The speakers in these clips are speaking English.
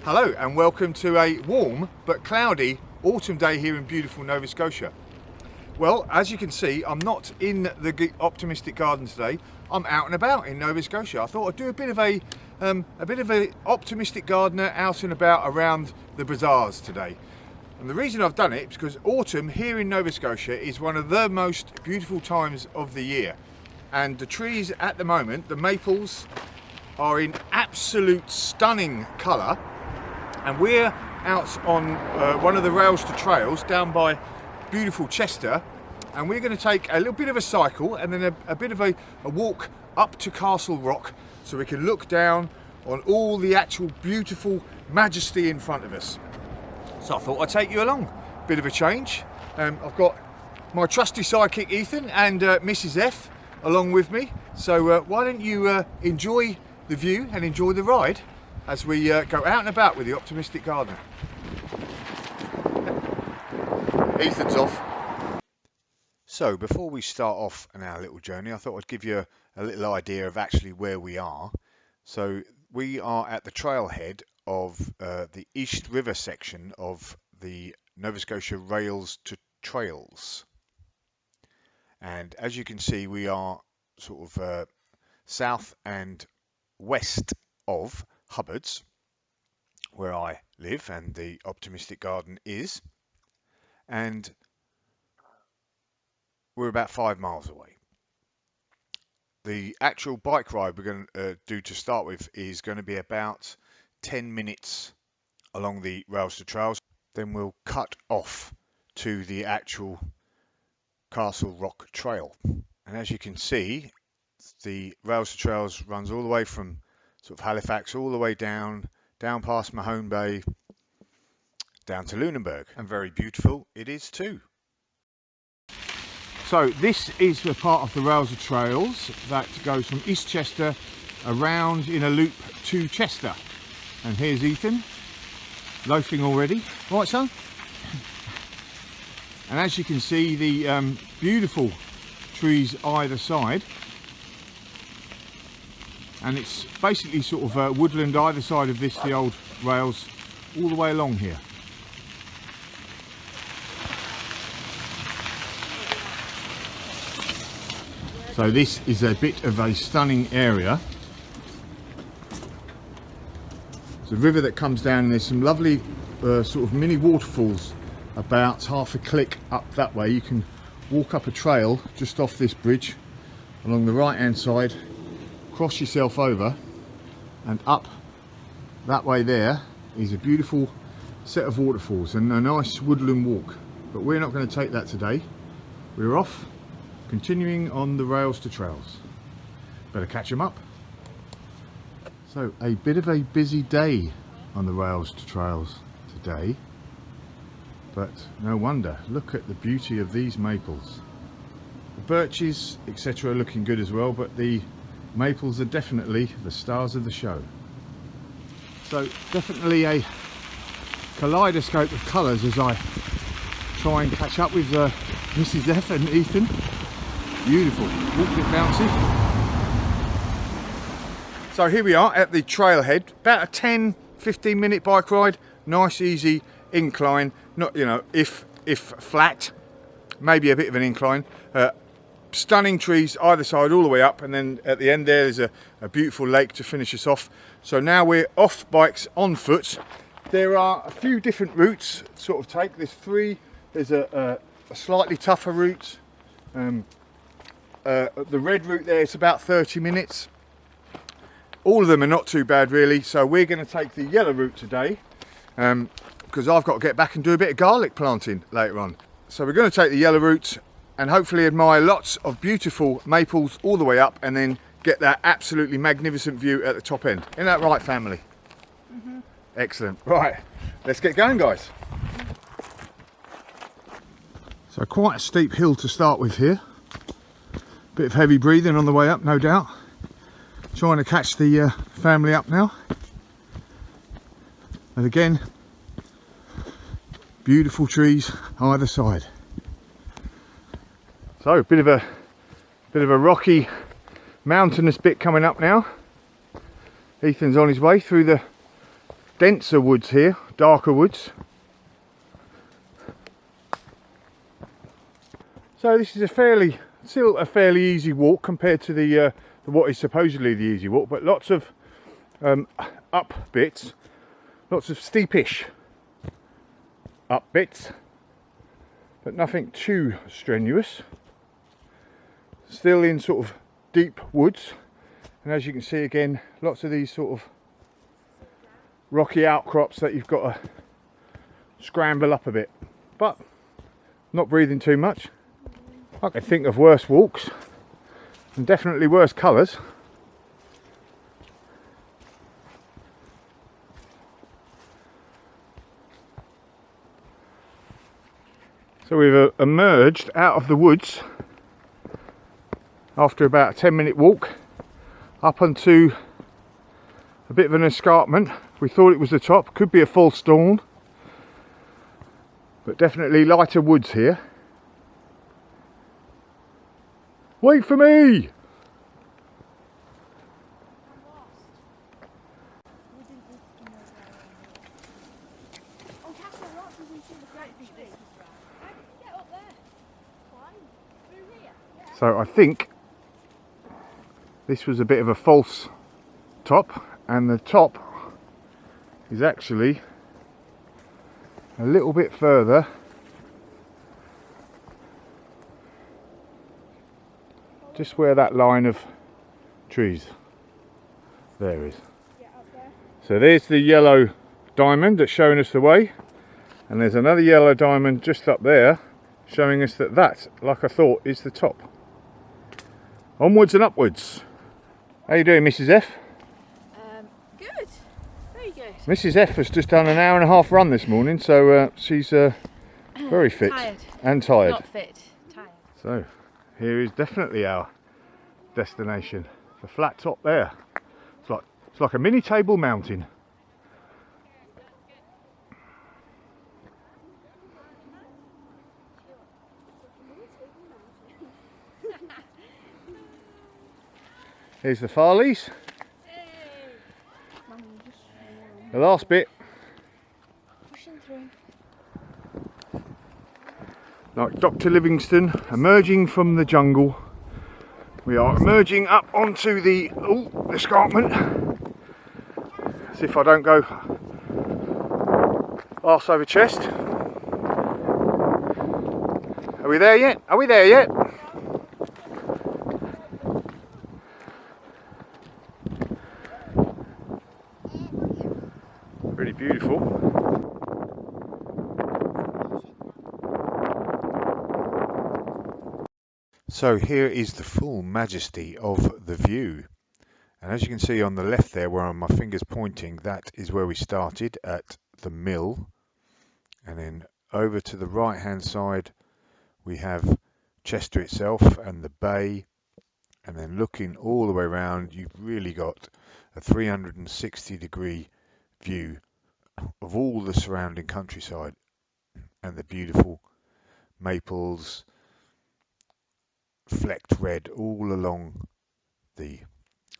Hello and welcome to a warm but cloudy autumn day here in beautiful Nova Scotia. Well, as you can see, I'm not in the optimistic garden today. I'm out and about in Nova Scotia. I thought I'd do a bit of a optimistic gardener out and about around the bazaars today. And the reason I've done it is because autumn here in Nova Scotia is one of the most beautiful times of the year. And the trees at the moment, the maples, are in absolute stunning colour. And we're out on one of the rails to trails down by beautiful Chester, and we're going to take a little bit of a cycle and then a bit of a walk up to Castle Rock so we can look down on all the actual beautiful majesty in front of us. So I thought I'd take you along. Bit of a change. I've got my trusty sidekick Ethan and Mrs F along with me, so why don't you enjoy the view and enjoy the ride as we go out and about with the optimistic gardener. Ethan's off. So before we start off on our little journey, I thought I'd give you a little idea of actually where we are. So we are at the trailhead of the East River section of the Nova Scotia Rails to Trails. And as you can see, we are sort of south and west of Hubbard's, where I live and the optimistic garden is, and we're about 5 miles away. The actual bike ride we're going to do to start with is going to be about 10 minutes along the rails to trails. Then we'll cut off to the actual Castle Rock Trail. And as you can see, the rails to trails runs all the way from sort of Halifax all the way down past Mahone Bay, down to Lunenburg, and very beautiful it is too. So this is the part of the rails to trails that goes from East Chester around in a loop to Chester. And here's Ethan, loafing already. Right, son? And as you can see, the beautiful trees either side. And it's basically sort of woodland either side of this, the old rails, all the way along here. So this is a bit of a stunning area. It's a river that comes down and there's some lovely sort of mini waterfalls about half a click up that way. You can walk up a trail just off this bridge along the right hand side, cross yourself over, and up that way there is a beautiful set of waterfalls and a nice woodland walk. But we're not going to take that today. We're off continuing on the rails to trails. Better catch them up. So a bit of a busy day on the rails to trails today, but no wonder. Look at the beauty of these maples. The birches etc are looking good as well, but the maples are definitely the stars of the show. So definitely a kaleidoscope of colours as I try and catch up with Mrs F and Ethan. Beautiful, walk a bit bouncy. So here we are at the trailhead, about a 10-15 minute bike ride, nice easy incline, not, you know, if flat, maybe a bit of an incline. Stunning trees either side all the way up, and then at the end there is a beautiful lake to finish us off. So now we're off bikes on foot. There are a few different routes to sort of take. There's three. There's a slightly tougher route. The red route there, it's about 30 minutes. All of them are not too bad really, so we're going to take the yellow route today because I've got to get back and do a bit of garlic planting later on. So we're going to take the yellow route and hopefully admire lots of beautiful maples all the way up and then get that absolutely magnificent view at the top end. Isn't that right, family? Mm-hmm. Excellent. Right, let's get going, guys. So quite a steep hill to start with here. Bit of heavy breathing on the way up, no doubt. Trying to catch the family up now. And again, beautiful trees either side. So a bit of a rocky, mountainous bit coming up now. Ethan's on his way through the denser woods here, darker woods. So this is still a fairly easy walk compared to the what is supposedly the easy walk, but lots of up bits, lots of steepish up bits, but nothing too strenuous. Still in sort of deep woods, and as you can see again, lots of these sort of rocky outcrops that you've got to scramble up a bit, but not breathing too much. I can think of worse walks and definitely worse colours. So we've emerged out of the woods after about a 10-minute walk up onto a bit of an escarpment. We thought it was the top, could be a false dawn, but definitely lighter woods here. Wait for me! So I think this was a bit of a false top, and the top is actually a little bit further just where that line of trees there is. So there's the yellow diamond that's showing us the way, and there's another yellow diamond just up there showing us that that, like I thought, is the top. Onwards and upwards. How you doing, Mrs. F? Good, very good. Mrs. F has just done an hour and a half run this morning, so she's very fit. Tired. And tired. Not fit, tired. So here is definitely our destination. The flat top there. It's like a mini Table Mountain. Here's the Farleys. The last bit. Pushing through. Like Dr. Livingstone emerging from the jungle. We are emerging up onto the escarpment. As if I don't go arse over chest. Are we there yet? Are we there yet? Pretty beautiful. So here is the full majesty of the view, and as you can see on the left there where my finger's pointing, that is where we started at the mill, and then over to the right hand side we have Chester itself and the bay, and then looking all the way around you've really got a 360-degree view of all the surrounding countryside and the beautiful maples flecked red all along the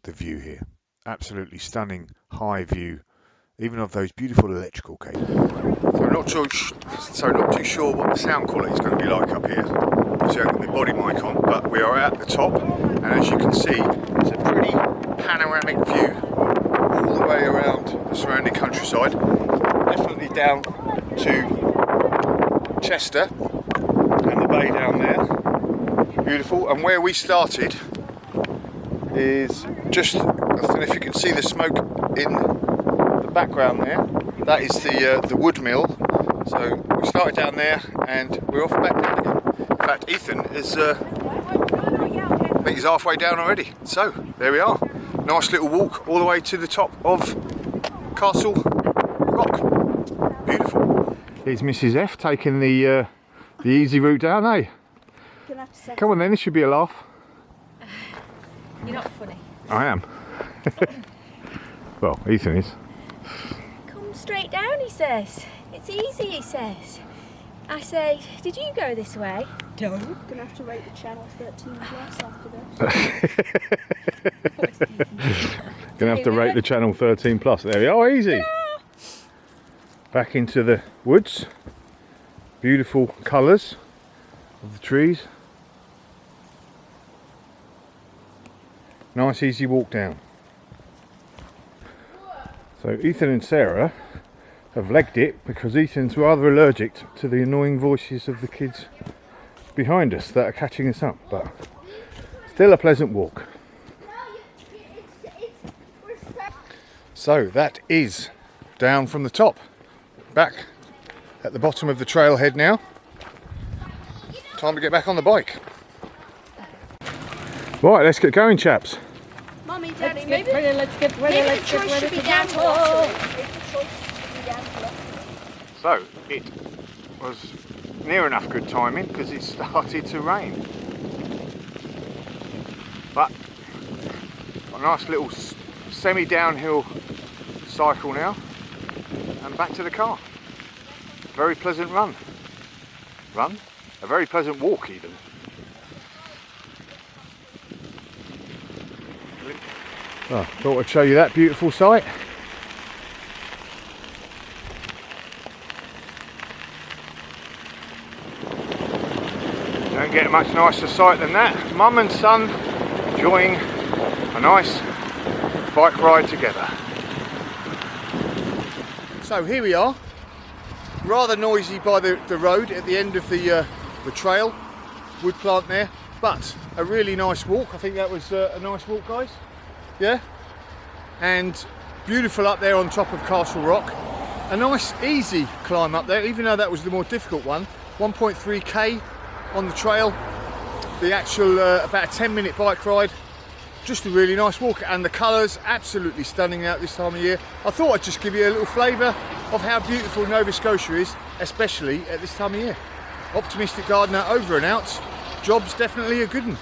view here. Absolutely stunning high view, even of those beautiful electrical cables. So not too sure what the sound quality is going to be like up here. Obviously I've got my body mic on, but we are at the top, and as you can see it's a pretty panoramic view all the way around the surrounding countryside, definitely down to Chester and the bay down there. Beautiful. And where we started is just, I don't know if you can see the smoke in the background there, that is the wood mill. So we started down there and we're off back down again. In fact, Ethan is I think he's halfway down already. So there we are, nice little walk all the way to the top of Castle Rock. Beautiful. Here's Mrs. F taking the easy route down, eh? Come on then, this should be a laugh. You're not funny. I am. Well, Ethan is. Come straight down, he says. It's easy, he says. I say, did you go this way? No. Gonna have to rate the channel 13 plus after this. Gonna have to rate the channel 13 plus. There we are, easy. back into the woods. Beautiful colours of the trees. Nice easy walk down. So Ethan and Sarah have legged it because Ethan's rather allergic to the annoying voices of the kids behind us that are catching us up, but still a pleasant walk. So that is down from the top, back at the bottom of the trailhead now. Time to get back on the bike. Right, let's get going, chaps. Mummy, Let's Daddy, get maybe ready, let's get ready, maybe let's the get choice ready should be to down to go. us. Maybe the choice should be down to us. So it was near enough good timing because it started to rain. But a nice little semi-downhill cycle now and back to the car. Very pleasant run. A very pleasant walk even. Oh, thought I'd show you that beautiful sight. Don't get a much nicer sight than that. Mum and son enjoying a nice bike ride together. So here we are, rather noisy by the road at the end of the trail, wood plant there, but a really nice walk. I think that was a nice walk, guys. Yeah, and beautiful up there on top of Castle Rock. A nice easy climb up there, even though that was the more difficult one. 1.3k on the trail, the actual about a 10-minute bike ride. Just a really nice walk, and the colours absolutely stunning out this time of year. I thought I'd just give you a little flavour of how beautiful Nova Scotia is, especially at this time of year. Optimistic Gardener over and out. Job's definitely a good one.